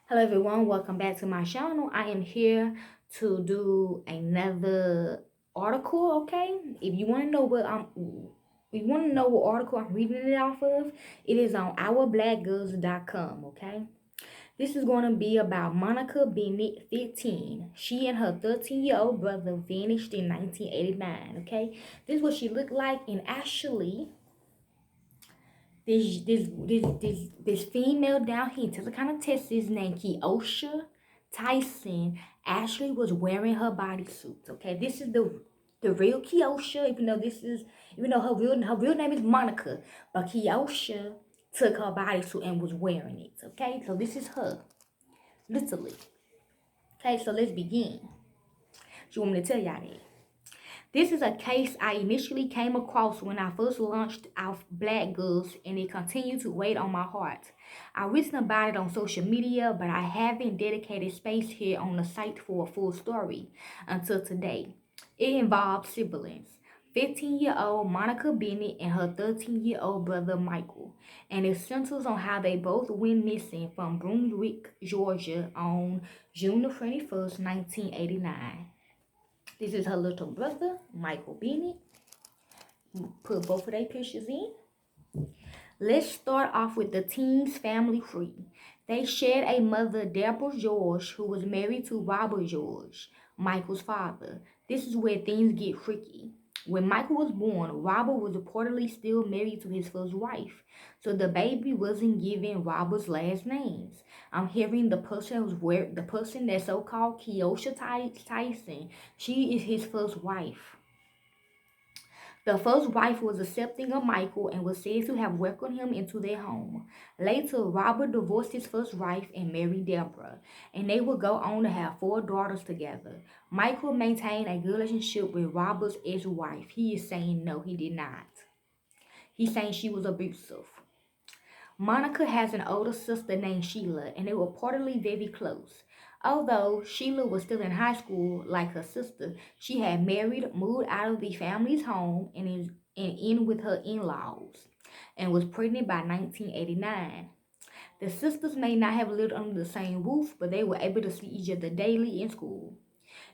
Hello everyone, welcome back to my channel. I am here to do another article, okay? If you want to know what article I'm reading it off of, it is on ourblackgirls.com, okay? This is going to be about Monica Bennett, 15. She and her 13-year-old brother vanished in 1989, okay? This is what she looked like, and actually this female down here in Texarkana, Texas, named Keosha Tyson, actually was wearing her bodysuit. Okay, this is the real Keosha, even though her real name is Monica, but Keosha took her bodysuit and was wearing it. Okay, so this is her, literally. Okay, so let's begin. She want me to tell y'all that. This is a case I initially came across when I first launched Our Black Girls, and it continued to weigh on my heart. I've written about it on social media, but I haven't dedicated space here on the site for a full story until today. It involves siblings. 15-year-old Monica Bennett and her 13-year-old brother Michael, and it centers on how they both went missing from Brunswick, Georgia on June the 21st, 1989. This is her little brother, Michael Bennett. Put both of their pictures in. Let's start off with the teens' family tree. They shared a mother, Deborah George, who was married to Robert George, Michael's father. This is where things get tricky. When Michael was born, Robert was reportedly still married to his first wife, so the baby wasn't given Robert's last names. I'm hearing the person that's so-called Keosha Tyson. She is his first wife. The first wife was accepting of Michael and was said to have welcomed him into their home. Later, Robert divorced his first wife and married Deborah, and they would go on to have 4 daughters together. Michael maintained a good relationship with Robert's ex-wife. He is saying no, he did not. He's saying she was abusive. Monica has an older sister named Sheila, and they were reportedly very close. Although Sheila was still in high school, like her sister, she had married, moved out of the family's home, and in with her in-laws, and was pregnant by 1989. The sisters may not have lived under the same roof, but they were able to see each other daily in school.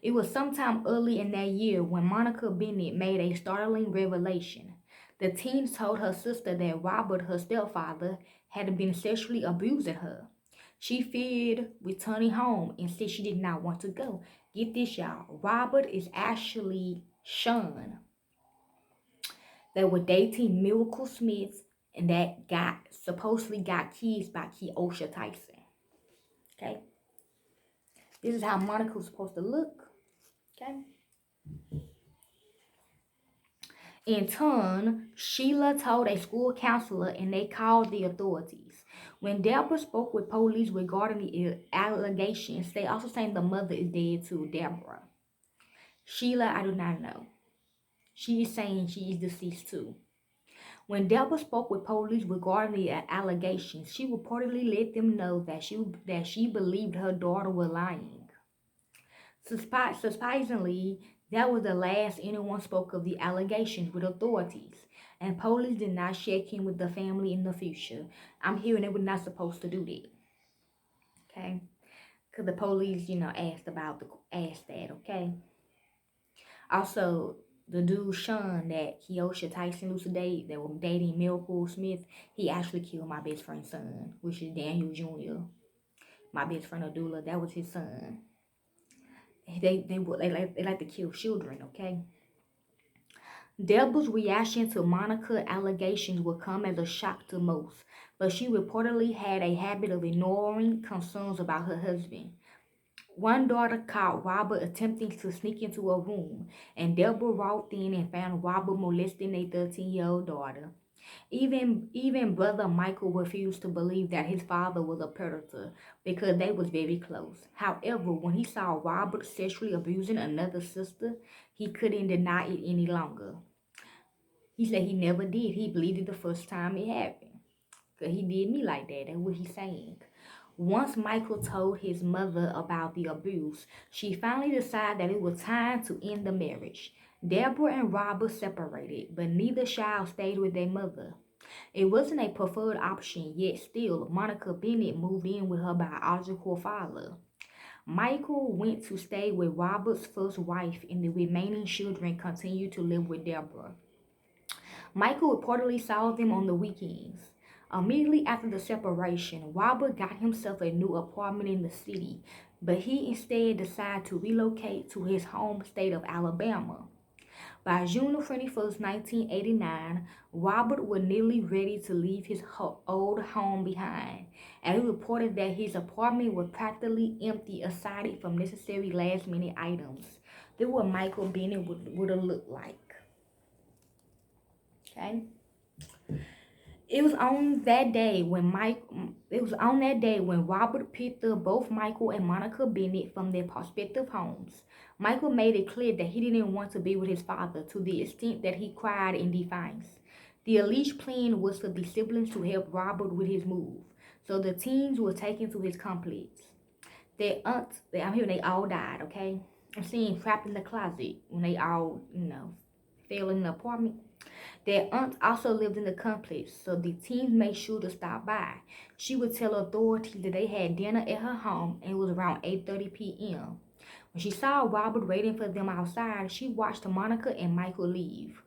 It was sometime early in that year when Monica Bennett made a startling revelation. The teen told her sister that Robert, her stepfather, had been sexually abusing her. She feared returning home and said she did not want to go. Get this, y'all. Robert is actually Sean. They were dating Miracle Smith, and that supposedly got kids by Keosha Tyson. Okay? This is how Monica was supposed to look. Okay? In turn, Sheila told a school counselor and they called the authorities. When Deborah spoke with police regarding the allegations, they also saying the mother is dead too, Deborah. Sheila, I do not know. She is saying she is deceased too. When Deborah spoke with police regarding the allegations, she reportedly let them know that she believed her daughter was lying. Surprisingly, that was the last anyone spoke of the allegations with authorities, and police did not check in with the family in the future. I'm hearing they were not supposed to do that, okay? Because the police, asked that, okay? Also, the dude Sean that Keosha Tyson used to date, that was dating Miracle Smith, he actually killed my best friend's son, which is Daniel Jr. My best friend Adula, that was his son. They like to kill children, okay? Deborah's reaction to Monica's allegations would come as a shock to most, but she reportedly had a habit of ignoring concerns about her husband. One daughter caught Robert attempting to sneak into a room, and Deborah walked in and found Robert molesting a 13-year-old daughter. Even brother Michael refused to believe that his father was a predator because they was very close. However, when he saw Robert sexually abusing another sister, he couldn't deny it any longer. He said he never did. He believed it the first time it happened. Because he did me like that. That's what he's saying. Once Michael told his mother about the abuse, she finally decided that it was time to end the marriage. Deborah and Robert separated, but neither child stayed with their mother. It wasn't a preferred option, yet still, Monica Bennett moved in with her biological father. Michael went to stay with Robert's first wife, and the remaining children continued to live with Deborah. Michael reportedly saw them on the weekends. Immediately after the separation, Robert got himself a new apartment in the city, but he instead decided to relocate to his home state of Alabama. By June 21st, 1989, Robert was nearly ready to leave his old home behind, and he reported that his apartment was practically empty aside from necessary last-minute items. This is what Michael Bennett would have looked like. Okay. It was on that day when Robert picked up both Michael and Monica Bennett from their prospective homes. Michael made it clear that he didn't want to be with his father, to the extent that he cried in defiance. The alleged plan was for the siblings to help Robert with his move, so the teens were taken to his complex. Their aunts, I'm hearing they all died, okay? I'm seeing trapped in the closet when they all, fell in the apartment. Their aunt also lived in the complex, so the teens made sure to stop by. She would tell authorities that they had dinner at her home, and it was around 8:30 p.m. When she saw Robert waiting for them outside, she watched Monica and Michael leave.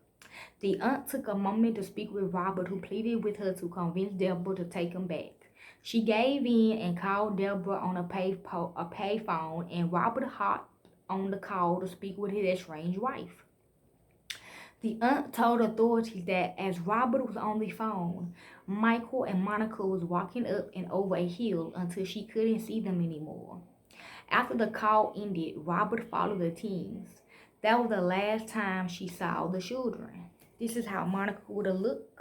The aunt took a moment to speak with Robert, who pleaded with her to convince Deborah to take him back. She gave in and called Deborah on a payphone, and Robert hopped on the call to speak with his estranged wife. The aunt told authorities that as Robert was on the phone, Michael and Monica was walking up and over a hill until she couldn't see them anymore. After the call ended, Robert followed the teens. That was the last time she saw the children. This is how Monica would have looked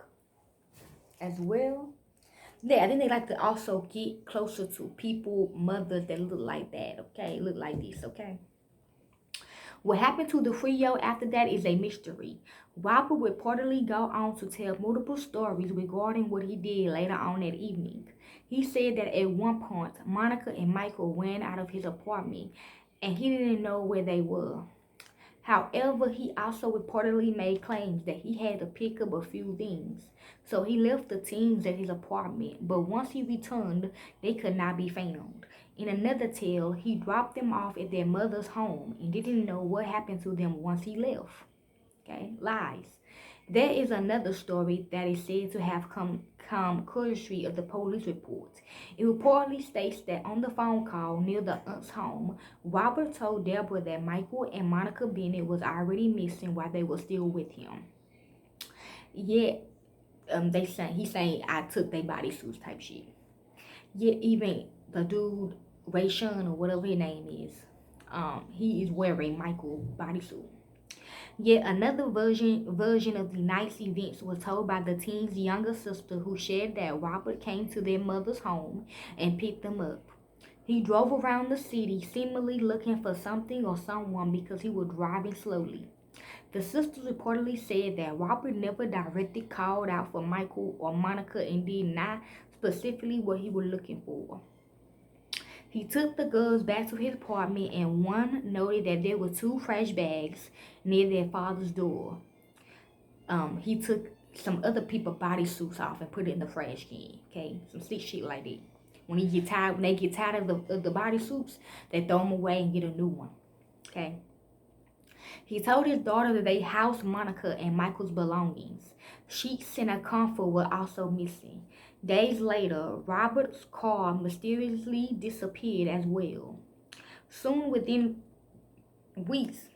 as well. Yeah, I think they like to also get closer to people, mothers that look like that, okay? Look like this, okay? What happened to the trio after that is a mystery. Robert would reportedly go on to tell multiple stories regarding what he did later on that evening. He said that at one point, Monica and Michael ran out of his apartment and he didn't know where they were. However, he also reportedly made claims that he had to pick up a few things. So he left the teens at his apartment, but once he returned, they could not be found. In another tale, he dropped them off at their mother's home and didn't know what happened to them once he left. Okay, lies. There is another story that is said to have come courtesy of the police report. It reportedly states that on the phone call near the aunt's home, Robert told Deborah that Michael and Monica Bennett was already missing while they were still with him. Yet, he's saying I took their bodysuits type shit. Yet even the dude Ray Sean or whatever his name is, he is wearing Michael's bodysuit. Yet another version of the night's events was told by the teen's younger sister, who shared that Robert came to their mother's home and picked them up. He drove around the city, seemingly looking for something or someone because he was driving slowly. The sisters reportedly said that Robert never directly called out for Michael or Monica and did not specifically what he was looking for. He took the girls back to his apartment, and one noted that there were 2 trash bags near their father's door. He took some other people's bodysuits off and put it in the trash can. Okay, some sick shit like that. When they get tired of the bodysuits, they throw them away and get a new one. Okay. He told his daughter that they housed Monica and Michael's belongings. Sheets and a comfort were also missing. Days later, Robert's car mysteriously disappeared as well. Soon, within weeks,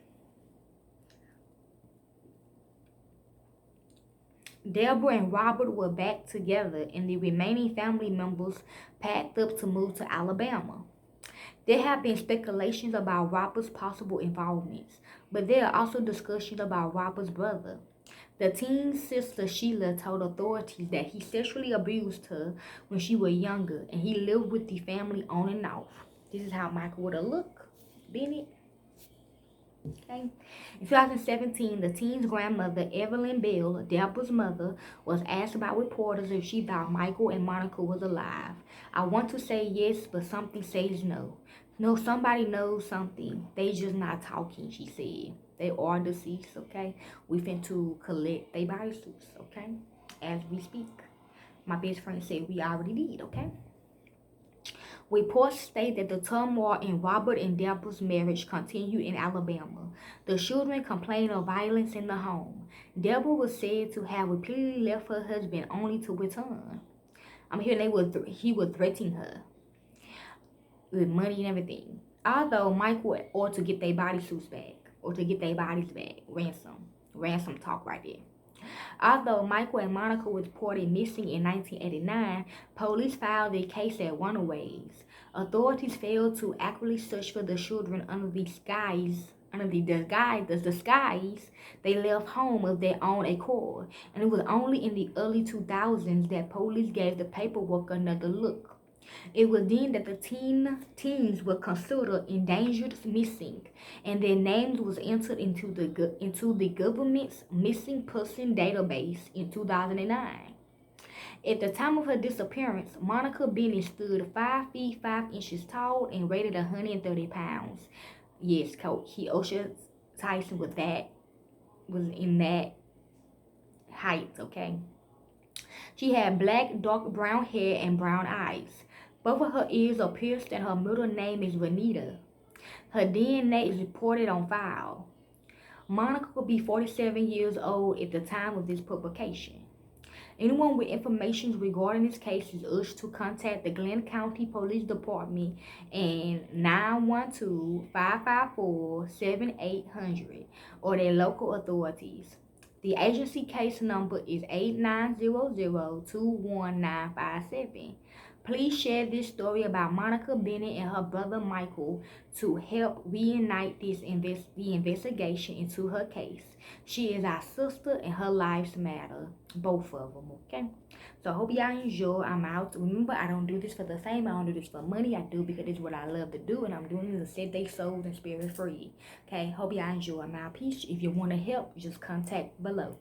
Deborah and Robert were back together, and the remaining family members packed up to move to Alabama. There have been speculations about Robert's possible involvements, but there are also discussions about Robert's brother. The teen's sister Sheila told authorities that he sexually abused her when she was younger, and he lived with the family on and off. This is how Michael would have looked. Bennett. Okay. In 2017, the teen's grandmother, Evelyn Bell, Deborah's mother, was asked by reporters if she thought Michael and Monica was alive. I want to say yes, but something says no. No, somebody knows something. They just not talking, she said. They are deceased, okay? We finna collect their bodysuits, okay? as we speak. My best friend said we already did, okay? Reports state that the turmoil in Robert and Deborah's marriage continued in Alabama. The children complained of violence in the home. Deborah was said to have repeatedly left her husband only to return. I'm hearing he would threaten her with money and everything. Although Michael or to get their bodysuits back or to get their bodies back, ransom talk right there. Although Michael and Monica was reported missing in 1989, police filed their case as runaways. Authorities failed to accurately search for the children under the disguise they left home of their own accord, and it was only in the early 2000s that police gave the paperwork another look. It was then that the teens were considered endangered missing, and their names was entered into the government's missing person database in 2009. At the time of her disappearance, Monica Bennett stood 5 feet 5 inches tall and rated 130 pounds. Yes, Coach, Keosha Tyson was in that height, okay? She had black, dark brown hair and brown eyes. Both of her ears are pierced and her middle name is Renita. Her DNA is reported on file. Monica will be 47 years old at the time of this publication. Anyone with information regarding this case is urged to contact the Glenn County Police Department and 912-554-7800 or their local authorities. The agency case number is 8900-21957. Please share this story about Monica Bennett and her brother Michael to help reignite the investigation into her case. She is our sister and her lives matter. Both of them, okay? So I hope y'all enjoy. I'm out. Remember, I don't do this for the fame. I don't do this for money. I do because it's what I love to do, and I'm doing it to set their souls and spirits free. Okay? Hope y'all enjoy. I'm out. Peace. If you want to help, just contact below.